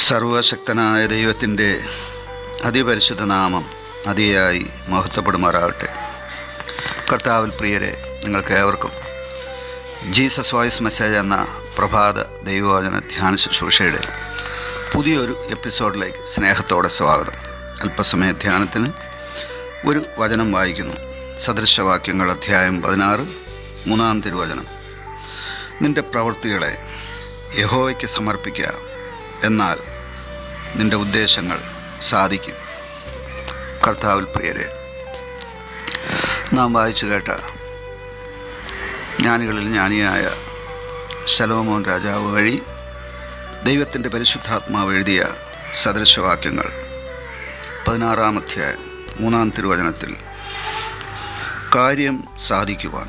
സർവശക്തനായ ദൈവത്തിൻ്റെ അതിപരിശുദ്ധ നാമം അതിയായി മഹത്വപ്പെടുമാറാകട്ടെ. കർത്താവിൽ പ്രിയരെ, നിങ്ങൾക്കേവർക്കും ജീസസ് വോയിസ് മെസ്സേജ് എന്ന പ്രഭാത ദൈവവചന ധ്യാന ശുശ്രൂഷയുടെ പുതിയൊരു എപ്പിസോഡിലേക്ക് സ്നേഹത്തോടെ സ്വാഗതം. അല്പസമയ ധ്യാനത്തിന് ഒരു വചനം വായിക്കുന്നു. സദൃശവാക്യങ്ങൾ അധ്യായം 16 3 തിരുവചനം. നിൻ്റെ പ്രവൃത്തികളെ യഹോവയ്ക്ക് സമർപ്പിക്കുക, എന്നാൽ നിൻ്റെ ഉദ്ദേശങ്ങൾ സാധിക്കും. കർത്താവിൽ പ്രിയരെ, നാം വായിച്ചു കേട്ട ജ്ഞാനികളിൽ ജ്ഞാനിയായ ശലോമോൻ രാജാവ് വഴി ദൈവത്തിൻ്റെ പരിശുദ്ധാത്മാവ് എഴുതിയ സദൃശവാക്യങ്ങൾ 16 അധ്യായം 3 തിരുവചനത്തിൽ കാര്യം സാധിക്കുവാൻ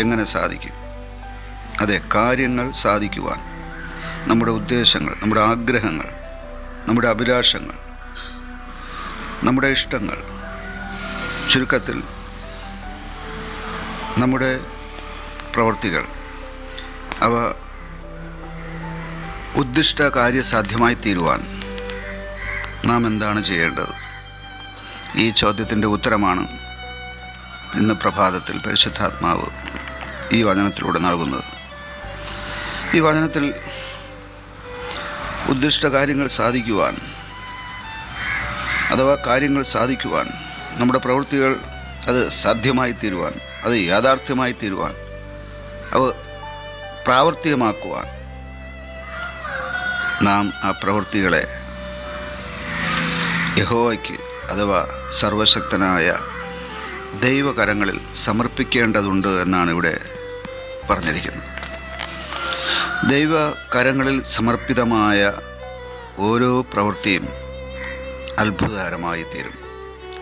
എങ്ങനെ സാധിക്കും? അതെ, കാര്യങ്ങൾ സാധിക്കുവാൻ നമ്മുടെ ഉദ്ദേശങ്ങൾ, നമ്മുടെ ആഗ്രഹങ്ങൾ, നമ്മുടെ അഭിലാഷങ്ങൾ, നമ്മുടെ ഇഷ്ടങ്ങൾ, ചുരുക്കത്തിൽ നമ്മുടെ പ്രവൃത്തികൾ, അവ ഉദ്ദിഷ്ട കാര്യസാധ്യമായി തീരുവാൻ നാം എന്താണ് ചെയ്യേണ്ടത്? ഈ ചോദ്യത്തിൻ്റെ ഉത്തരമാണ് ഇന്ന് പ്രഭാതത്തിൽ പരിശുദ്ധാത്മാവ് ഈ വചനത്തിലൂടെ നൽകുന്നത്. ഈ വചനത്തിൽ ഉദ്ദിഷ്ട കാര്യങ്ങൾ സാധിക്കുവാൻ, അഥവാ കാര്യങ്ങൾ സാധിക്കുവാൻ, നമ്മുടെ പ്രവൃത്തികൾ അത് സാധ്യമായി തീരുവാൻ, അത് യാഥാർത്ഥ്യമായി തീരുവാൻ, അവ പ്രാവർത്തികമാക്കുവാൻ നാം ആ പ്രവൃത്തികളെ യഹോവയ്ക്ക് അഥവാ സർവശക്തനായ ദൈവകരങ്ങളിൽ സമർപ്പിക്കേണ്ടതുണ്ട് എന്നാണ് ഇവിടെ പറഞ്ഞിരിക്കുന്നത്. ദൈവകരങ്ങളിൽ സമർപ്പിതമായ ഓരോ പ്രവൃത്തിയും അത്ഭുതകരമായി തീരും.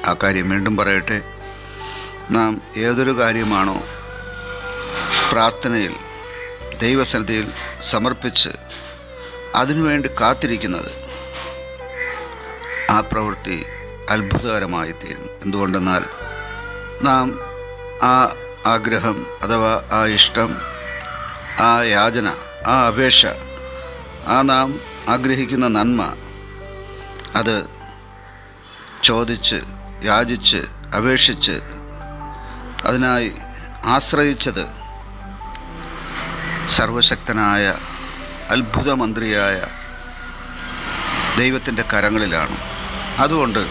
ആ കാര്യം വീണ്ടും പറയട്ടെ, നാം ഏതൊരു കാര്യമാണോ പ്രാർത്ഥനയിൽ ദൈവസന്നിധിയിൽ സമർപ്പിച്ച് അതിനുവേണ്ടി കാത്തിരിക്കുന്നത്, ആ പ്രവൃത്തി അത്ഭുതകരമായി തീരും. എന്തുകൊണ്ടെന്നാൽ നാം ആ ആഗ്രഹം അഥവാ ആ ഇഷ്ടം, ആ യാചന, ആ അപേക്ഷ, ആ നാം ആഗ്രഹിക്കുന്ന നന്മ, അത് ചോദിച്ച്, യാചിച്ച്, അപേക്ഷിച്ച് അതിനായി ആശ്രയിച്ചത് സർവശക്തനായ അത്ഭുതമന്ത്രിയായ ദൈവത്തിൻ്റെ കരങ്ങളിലാണ്. അതുകൊണ്ട്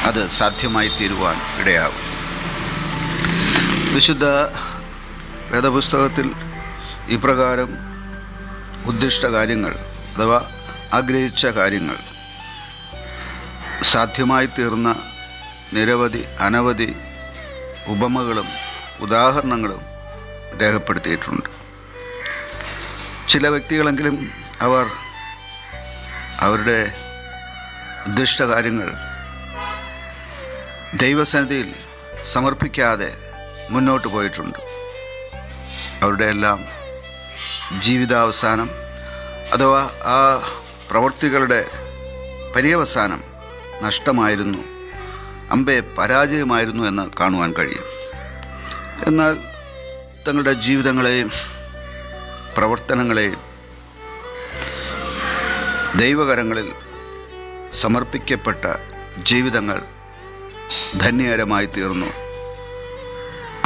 അത് സാധ്യമായി തീരുവാൻ ഇടയാകും. വിശുദ്ധ വേദപുസ്തകത്തിൽ ഇപ്രകാരം ഉദ്ദിഷ്ട കാര്യങ്ങൾ അഥവാ ആഗ്രഹിച്ച കാര്യങ്ങൾ സാധ്യമായി തീർന്ന നിരവധി അനവധി ഉപമകളും ഉദാഹരണങ്ങളും രേഖപ്പെടുത്തിയിട്ടുണ്ട്. ചില വ്യക്തികളെങ്കിലും അവരുടെ ഉദ്ദിഷ്ട കാര്യങ്ങൾ ദൈവസന്നിധിയിൽ സമർപ്പിക്കാതെ മുന്നോട്ട് പോയിട്ടുണ്ട്. അവരുടെ എല്ലാം ജീവിതാവസാനം അഥവാ ആ പ്രവൃത്തികളുടെ പര്യവസാനം നഷ്ടമായിരുന്നു, അമ്പേ പരാജയമായിരുന്നു എന്ന് കാണുവാൻ കഴിയും. എന്നാൽ തങ്ങളുടെ ജീവിതങ്ങളെയും പ്രവർത്തനങ്ങളെയും ദൈവകരങ്ങളിൽ സമർപ്പിക്കപ്പെട്ട ജീവിതങ്ങൾ ധന്യകരമായി തീർന്നു,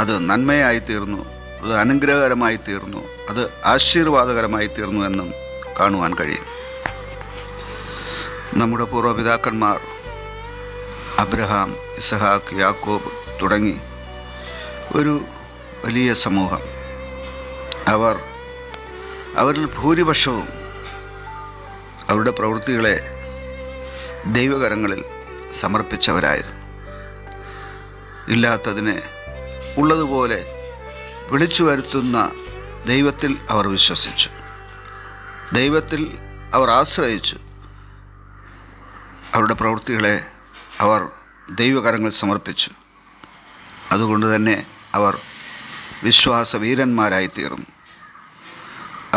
അത് നന്മയായി തീർന്നു, അത് അനുഗ്രഹകരമായി തീർന്നു, അത് ആശീർവാദകരമായി തീർന്നു എന്നും കാണുവാൻ കഴിയും. നമ്മുടെ പൂർവ്വപിതാക്കന്മാർ അബ്രഹാം, ഇസഹാക്ക്, യാക്കോബ് തുടങ്ങി ഒരു വലിയ സമൂഹം, അവരിൽ ഭൂരിപക്ഷവും അവരുടെ പ്രവൃത്തികളെ ദൈവകരങ്ങളിൽ സമർപ്പിച്ചവരായിരുന്നു. ഇല്ലാത്തതിനെ ഉള്ളതുപോലെ വിളിച്ചു വരുത്തുന്ന ദൈവത്തിൽ അവർ വിശ്വസിച്ചു, ദൈവത്തിൽ അവർ ആശ്രയിച്ചു. അവരുടെ പ്രവൃത്തികളെ അവർ ദൈവകരങ്ങളിൽ സമർപ്പിച്ചു. അതുകൊണ്ട് തന്നെ അവർ വിശ്വാസവീരന്മാരായി തീർന്നു.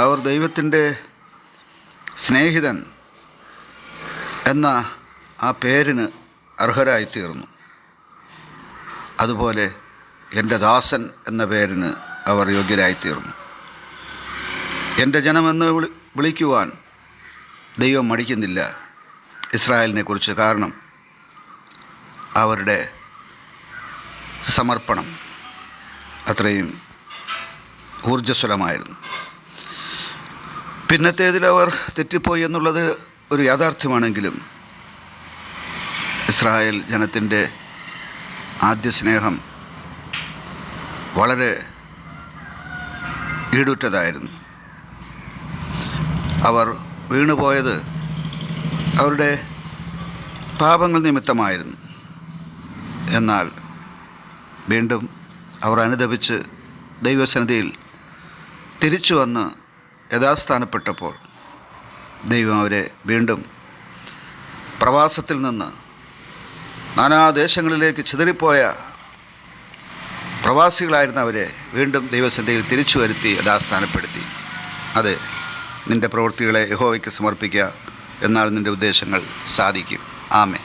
അവർ ദൈവത്തിൻ്റെ സ്നേഹിതൻ എന്ന ആ പേരിന് അർഹരായിത്തീർന്നു. അതുപോലെ എൻ്റെ ദാസൻ എന്ന പേരിന് അവർ യോഗ്യരായിത്തീർന്നു. എൻ്റെ ജനമെന്ന് വിളിക്കുവാൻ ദൈവം മടിക്കുന്നില്ല ഇസ്രായേലിനെ കുറിച്ച്. കാരണം അവരുടെ സമർപ്പണം അത്രയും ഊർജ്ജസ്വലമായിരുന്നു. പിന്നത്തേതിൽ അവർ തെറ്റിപ്പോയി എന്നുള്ളത് ഒരു യാഥാർത്ഥ്യമാണെങ്കിലും ഇസ്രായേൽ ജനത്തിൻ്റെ ആദ്യ സ്നേഹം വളരെ ഈടുറ്റതായിരുന്നു. അവർ വീണുപോയത് അവരുടെ പാപങ്ങൾ നിമിത്തമായിരുന്നു. എന്നാൽ വീണ്ടും അവർ അനുദപിച്ച് ദൈവസന്നിധിയിൽ തിരിച്ചു വന്ന് യഥാസ്ഥാനപ്പെട്ടപ്പോൾ ദൈവം അവരെ വീണ്ടും പ്രവാസത്തിൽ നിന്ന് നാനാദേശങ്ങളിലേക്ക് ചിതറിപ്പോയ പ്രവാസികളായിരുന്ന അവരെ വീണ്ടും ദൈവസന്നിധിയിൽ തിരിച്ചു വരുത്തി യഥാസ്ഥാനപ്പെടുത്തി. അത് നിൻ്റെ പ്രവൃത്തികളെ യഹോവയ്ക്ക് സമർപ്പിക്കുക, എന്നാൽ നിൻ്റെ ഉദ്ദേശങ്ങൾ സാധിക്കും. ആമേൻ.